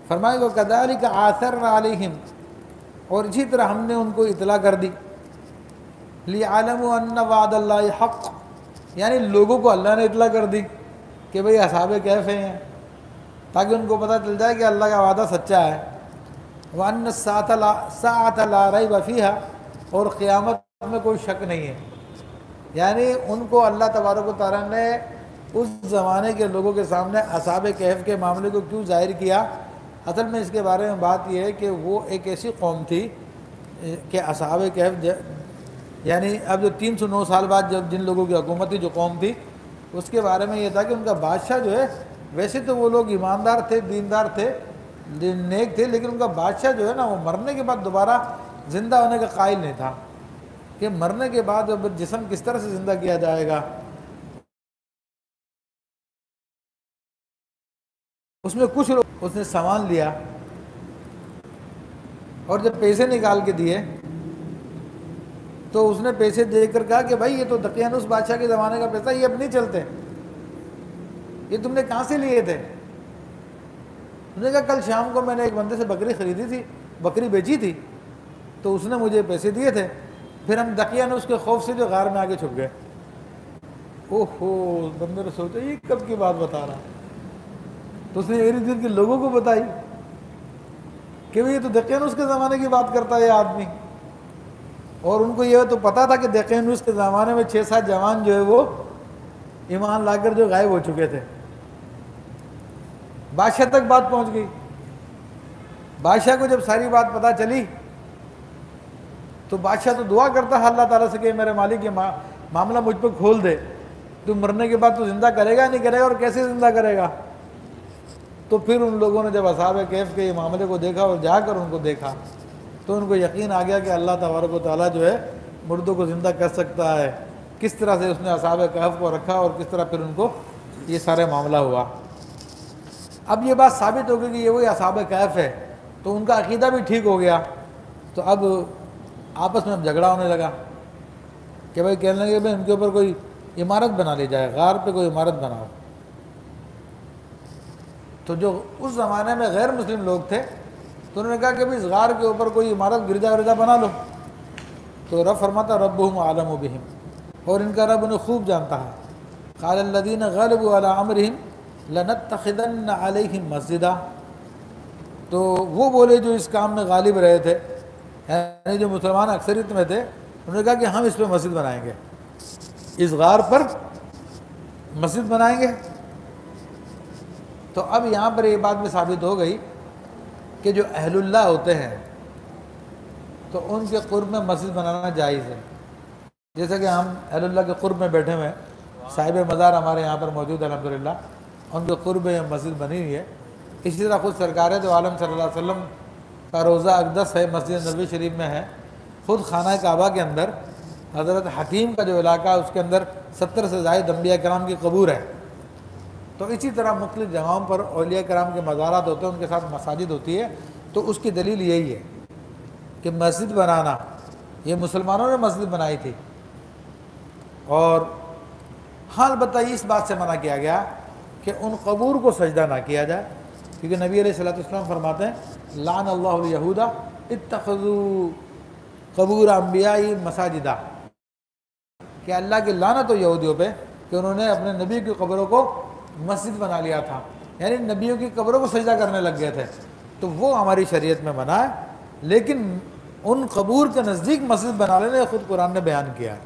فرمائے گا کذالک آثرنا علیہم، اور اسی طرح ہم نے ان کو اطلاع کر دی، لیعلموا ان وعد اللہ حق، یعنی لوگوں کو اللہ نے اطلاع کر دی کہ بھئی اصحاب کہف ہیں، تاکہ ان کو پتہ چل جائے کہ اللہ کا وعدہ سچا ہے۔ وَأَنَّ السَّاعَةَ لَا رَيْبَ فِيهَا، اور قیامت میں کوئی شک نہیں ہے۔ یعنی ان کو اللہ تبارک و تعالیٰ نے اس زمانے کے لوگوں کے سامنے اصحاب کہف کے معاملے کو کیوں ظاہر کیا؟ اصل میں اس کے بارے میں بات یہ ہے کہ وہ ایک ایسی قوم تھی کہ اصحاب کہف، یعنی اب جو 309 سال بعد جن لوگوں کی حکومت تھی، جو قوم تھی، اس کے بارے میں یہ تھا کہ ان کا بادشاہ جو ہے، ویسے تو وہ لوگ ایماندار تھے، دیندار تھے، نیک تھے، لیکن ان کا بادشاہ جو ہے نا، وہ مرنے کے بعد دوبارہ زندہ ہونے کا قائل نہیں تھا کہ مرنے کے بعد جسم کس طرح سے زندہ کیا جائے گا۔ اس میں کچھ لوگ، اس نے سامان لیا اور جب پیسے نکال کے دیے تو اس نے پیسے دے کر کہا کہ بھائی یہ تو دقیانوس بادشاہ کے زمانے کا پیسہ، یہ اب نہیں چلتے، یہ تم نے کہاں سے لیے تھے؟ انہوں نے کہا کل شام کو میں نے ایک بندے سے بکری خریدی تھی، بکری بیچی تھی، تو اس نے مجھے پیسے دیے تھے، پھر ہم دقیانوس کے خوف سے جو غار میں آگے چھپ گئے۔ اوہو، بندے نے سوچا یہ کب کی بات بتا رہا، تو اس نے ارد گرد کے لوگوں کو بتائی کہ یہ تو دقیانوس کے زمانے کی بات کرتا ہے یہ آدمی، اور ان کو یہ تو پتا تھا کہ دقیانوس کے زمانے میں 6-7 جوان جو ہے وہ ایمان لا کر جو غائب ہو چکے تھے۔ بادشاہ تک بات پہنچ گئی۔ بادشاہ کو جب ساری بات پتہ چلی تو بادشاہ تو دعا کرتا ہے اللہ تعالیٰ سے کہ میرے مالک یہ معاملہ مجھ پہ کھول دے، تو مرنے کے بعد تو زندہ کرے گا نہیں کرے گا، اور کیسے زندہ کرے گا؟ تو پھر ان لوگوں نے جب اصحاب کہف کے یہ معاملے کو دیکھا اور جا کر ان کو دیکھا تو ان کو یقین آ گیا کہ اللہ تبارک و تعالیٰ جو ہے مردوں کو زندہ کر سکتا ہے، کس طرح سے اس نے اصحاب کہف کو رکھا اور کس طرح پھر ان کو یہ سارے معاملہ ہوا۔ اب یہ بات ثابت ہو گئی کہ یہ وہی اصحاب کہف ہے، تو ان کا عقیدہ بھی ٹھیک ہو گیا، تو اب آپس میں اب جھگڑا ہونے لگا کہ بھائی کہنے لگے بھائی ان کے اوپر کوئی عمارت بنا لی جائے، غار پہ کوئی عمارت بناؤ۔ تو جو اس زمانے میں غیر مسلم لوگ تھے تو انہوں نے کہا کہ بھائی اس غار کے اوپر کوئی عمارت گرجا ورجا بنا لو، تو رب فرماتا ربہم اعلم بہم، اور ان کا رب انہیں خوب جانتا ہے۔ قال الذین غلبوا علی امرہم لنتخذن علیہم مسجدا، تو وہ بولے جو اس کام میں غالب رہے تھے، یعنی جو مسلمان اکثریت میں تھے، انہوں نے کہا کہ ہم اس پہ مسجد بنائیں گے، اس غار پر مسجد بنائیں گے۔ تو اب یہاں پر یہ بات بھی ثابت ہو گئی کہ جو اہل اللہ ہوتے ہیں تو ان کے قرب میں مسجد بنانا جائز ہے، جیسے کہ ہم اہل اللہ کے قرب میں بیٹھے ہوئے ہیں، صاحب مزار ہمارے یہاں پر موجود ہے الحمدللہ، ان کے قرب میں مسجد بنی ہوئی ہے۔ اسی طرح خود سرکار دو عالم صلی اللہ علیہ وسلم کا روضہ اقدس ہے، مسجد نبوی شریف میں ہے، خود خانہ کعبہ کے اندر حضرت حکیم کا جو علاقہ ہے اس کے اندر 70 سے زائد انبیاء کرام کی قبور ہے۔ تو اسی طرح مختلف جگہوں پر اولیاء کرام کے مزارات ہوتے ہیں، ان کے ساتھ مساجد ہوتی ہے، تو اس کی دلیل یہی ہے کہ مسجد بنانا، یہ مسلمانوں نے مسجد بنائی تھی، اور ہاں البتہ اس بات سے منع کیا گیا کہ ان قبور کو سجدہ نہ کیا جائے، کیونکہ نبی علیہ الصلوۃ والسلام فرماتے ہیں لعن اللہ الیہود اتخذوا قبور انبیاء مساجدہ، کہ اللہ کی لعنت ہو یہودیوں پہ کہ انہوں نے اپنے نبی کی قبروں کو مسجد بنا لیا تھا، یعنی نبیوں کی قبروں کو سجدہ کرنے لگ گئے تھے، تو وہ ہماری شریعت میں منع ہے، لیکن ان قبور کے نزدیک مسجد بنا لینے خود قرآن نے بیان کیا ہے۔